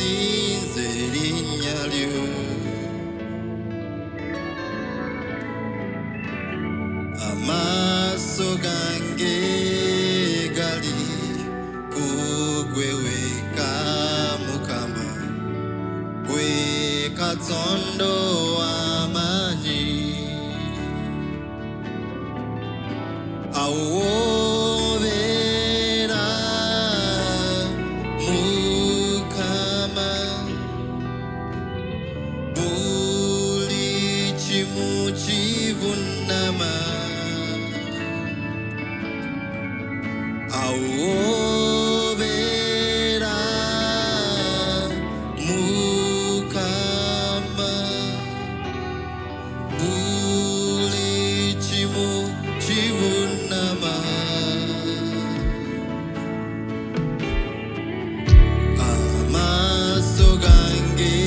okusinza erinnya lyo. Amaaso gange gali ku ggwe wekka Mukama, ggwe Katonda w'amaanyi. Awo w'obeera Mukama, buli kimu kivunnama. Awo w'obeera Mukama, buli kimu kivunnama. Amaaso gange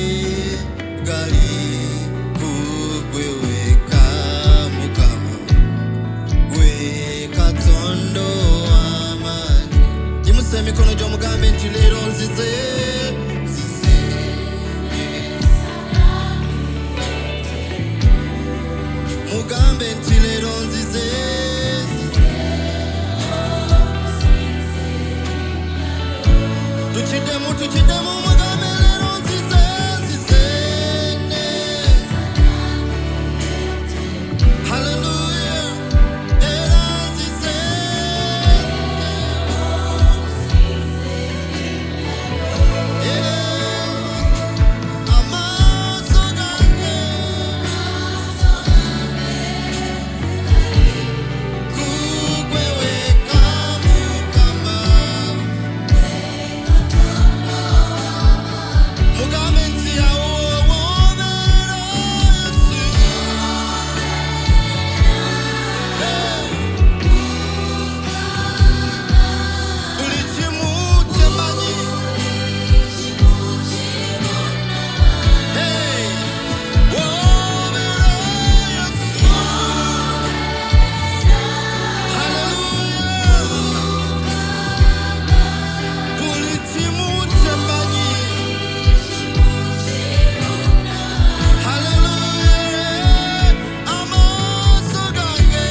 gali ku ggwe wekka Mukama, ggwe Katonda w'amaanyi. Yimusa emikono gyo mugambe nti leero nzize. Mugambe nti leero nzize. Tukiddemu mugambe leero nzize, nzize. Hallelujah. Era nzize. Yeah. Amaaso gange ku ggwe wekka Mukama, mugambe nti awo w'obeera Yesu. Buli kimu kye mmanyi. W'obeera Yesu. Hallelujah. Buli kimu kye mmanyi. Hallelujah. Amaaso gange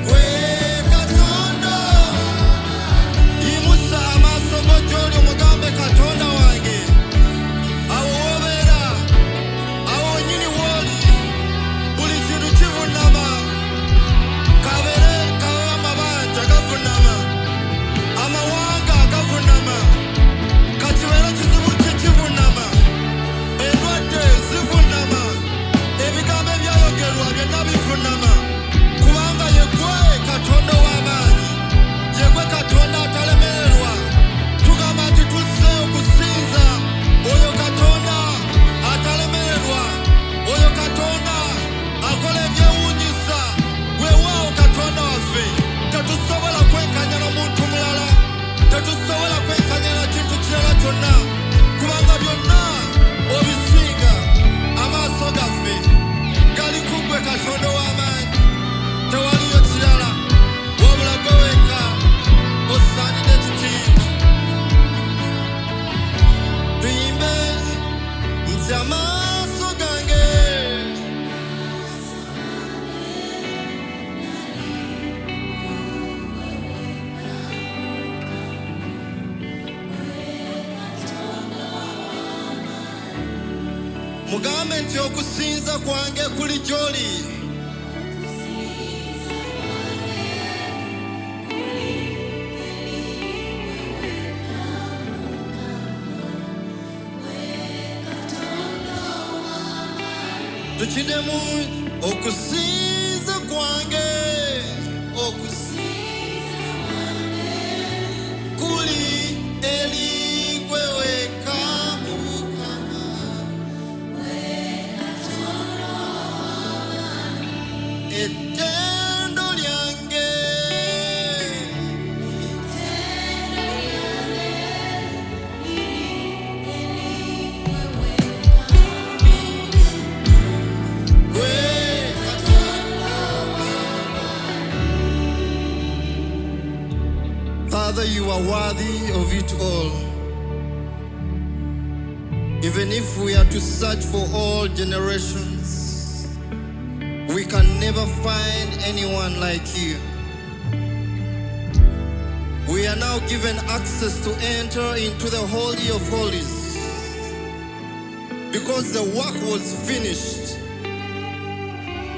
ggwe Katonda. Yimusa amaaso go gy'oli omugambe Katonda wange. Awo w'obeera, awo wennyini w'oli, buli kintu kivunnama. Kabeere amabanja gavunnama, amawanga gavunnama, kakibeere kizibu kivunnama, endwadde zivunnama, ebigambo ebyayogerwa byonna bivunnama. Kubanga ye ggwe Katonda w'amaanyi, ye ggwe Katonda atalemererwa. Tugamba nti tuzze okusinza oyo Katonda atalemererwa, oyo Katonda akola ebyewuunyisa. Weewaawo Katonda waffe, tetusobola kwenkanya n'omuntu mulala, tetusobola kwenkanya na kintu kirala kyonna, kubanga byonna obisinga. Amaaso gaffe gali ku ggwe Katonda w'amaanyi, tewaliyo kirala wabula ggwe wekka osaanidde tuti. Tuyimbe nti amaaso gange mugambe nti okusinza kwange kuli gy'oli. Tukiddemu okusinza kwange, okusinza kuli eri ggwe wekka Mukama, ettendo lyange ggwe Katonda. Father, you are worthy of it all. Even if we are to search for all generations, we can never find anyone like you. We are now given access to enter into the Holy of Holies because the work was finished.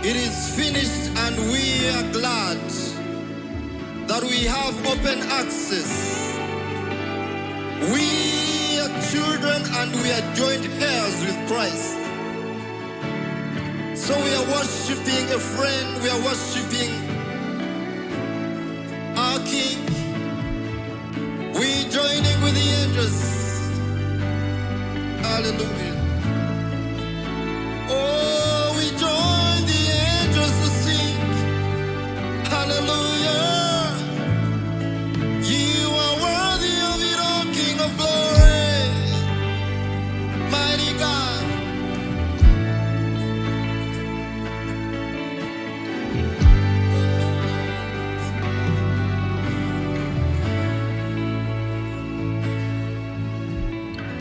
It is finished, and we are glad that we have open access. We are children and we are joint heirs with Christ. So we are worshiping a friend, we are worshiping our King. We joining with the angels. Hallelujah. Oh, we join the angels to sing. Hallelujah. You are worthy of it all, King of glory, mighty God.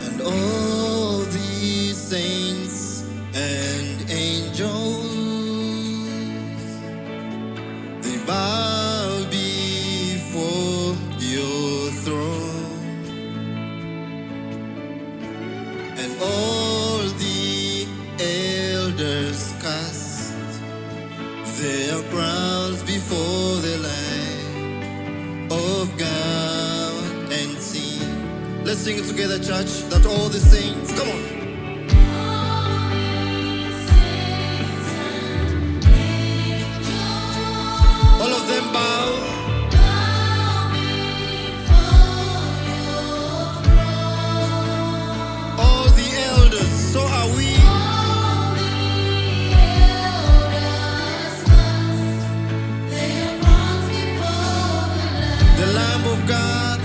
And all these saints and angels, they bow before your throne, and all the elders cast their crowns before the Lamb of God and sing. Let's sing it together, church, that all the saints, come on. All of them bow. All the elders, so are we. The Lamb of God.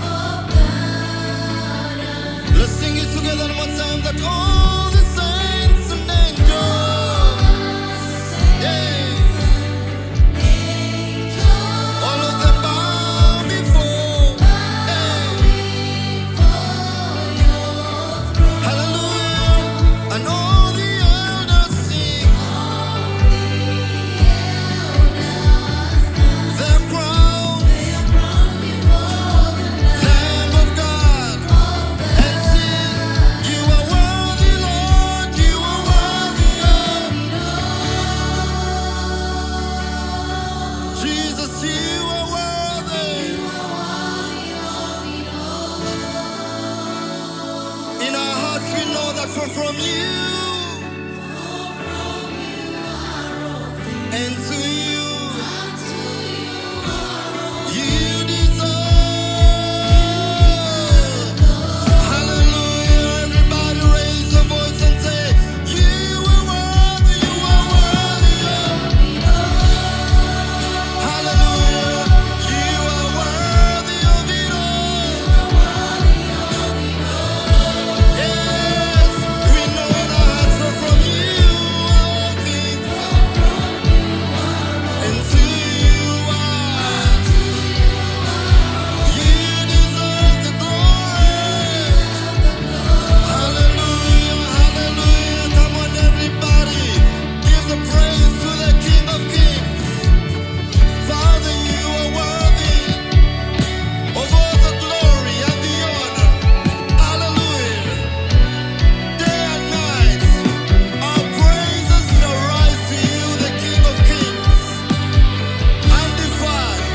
Let's sing it together one more time, that all the saints and angels, yeah. All of them bow before, hallelujah, and all the elders sing their crowns, Lamb of God, and sing, you are worthy, Lord, you are worthy of Jesus, you are worthy. In our hearts we know that from you and to you, you deserve. Hallelujah, everybody raise your voice and say, you are worthy, you are worthy. Hallelujah, you are worthy of it all. Yes, we know in our hearts that from you all things, and to you are. You deserve the glory. Hallelujah, hallelujah. Come on, everybody. Give the praise to the King of Kings. Father, you are worthy of all the glory and the honor. Hallelujah. Day and night, our praises shall rise to you, the King of Kings. Undefined,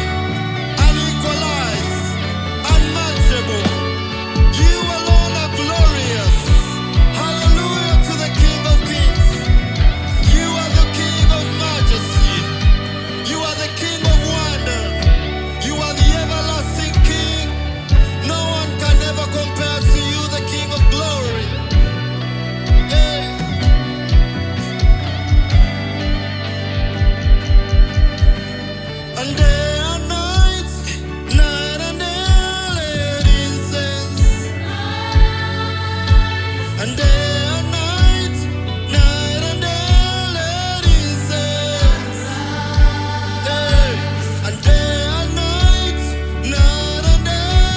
unequalized, unmatchable. You alone are glorious. Hallelujah to the King of Kings. You are the King of majesty. You are the King of wonder. You are the everlasting King. No one can ever compare to you, the King of glory. Yeah. And day and night, night and day, let incense. And day and night, night and day, let incense. Yeah. And day and night, night and day,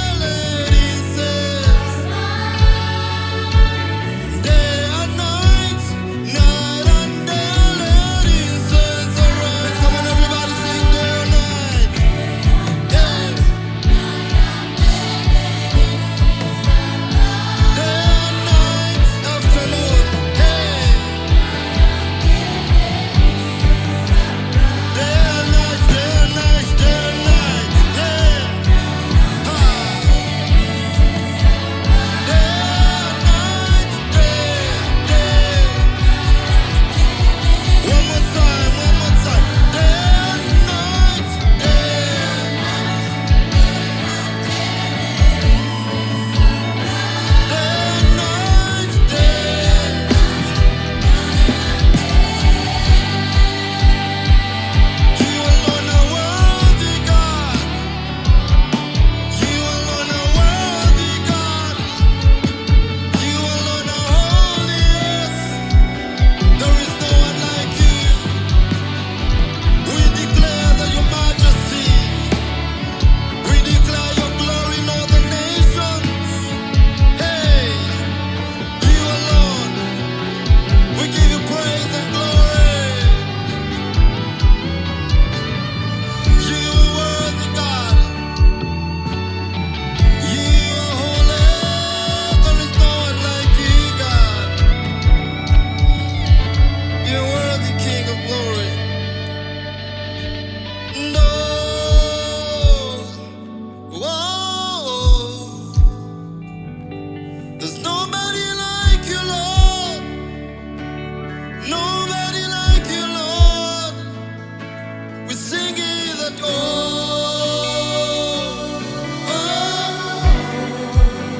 that,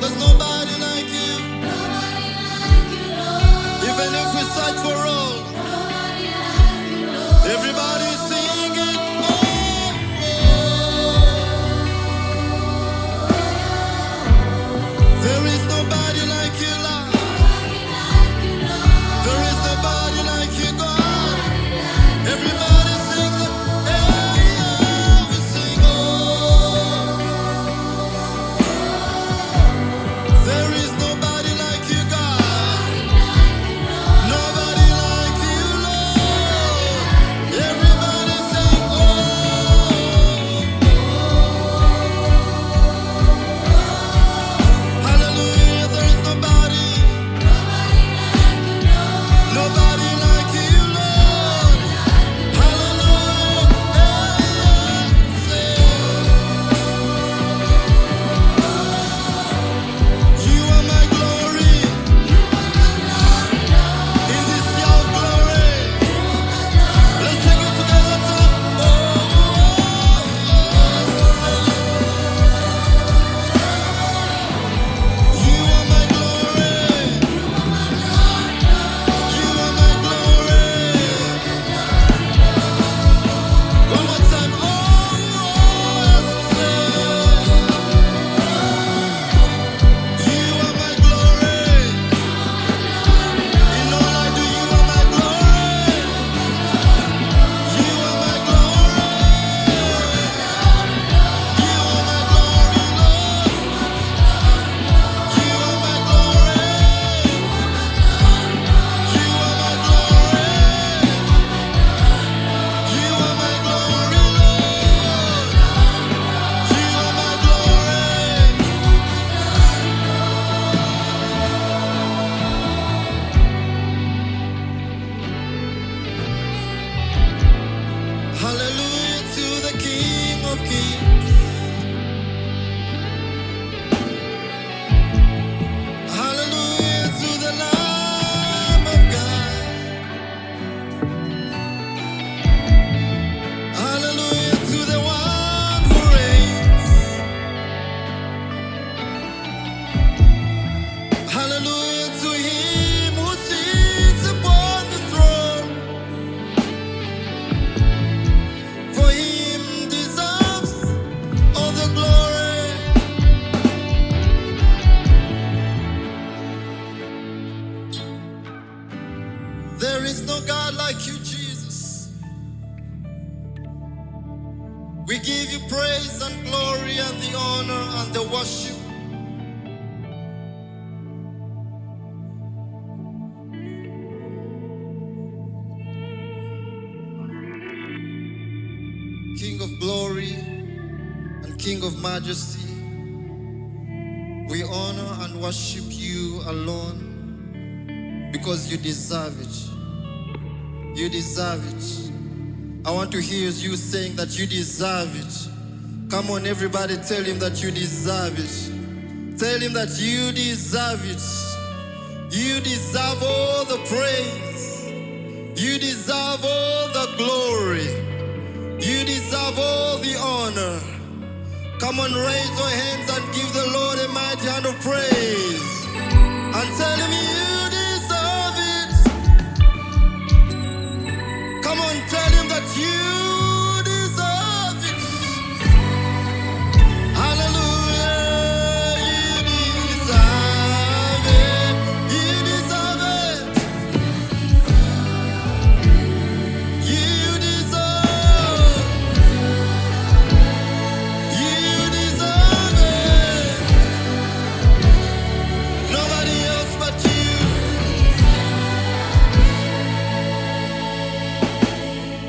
there's nobody like you. Even if we search for all, everybody sing it. There is nobody like you, Lord. There is nobody like you, God. Everybody sing it. We sing, there is nobody like you, God. Nobody like you, Lord. Everybody sing, hallelujah. There is nobody like you, Lord. Hallelujah. Say, you are my glory in this year of glory. Let's sing it together. You are my glory. You are my glory. One more time. You are my glory. In all I do, you are my glory. You are my glory. You are my glory, Lord. You are my glory. You are my glory. You are my glory, Lord. You are my glory. Hallelujah to the King of Kings. Hallelujah to the Lamb of God. Hallelujah to the one who reigns. Hallelujah to him who sits upon the throne. For him deserves all the glory. There is no God like you, Jesus. We give you praise and glory and the honor and the worship. King of glory and King of majesty, we honor and worship you alone because you deserve it. You deserve it. I want to hear you saying that you deserve it. Come on, everybody, tell him that you deserve it. Tell him that you deserve it. You deserve all the praise. You deserve all the glory. You deserve all the honor. Come on, raise your hands and give the Lord a mighty hand of praise. And tell him you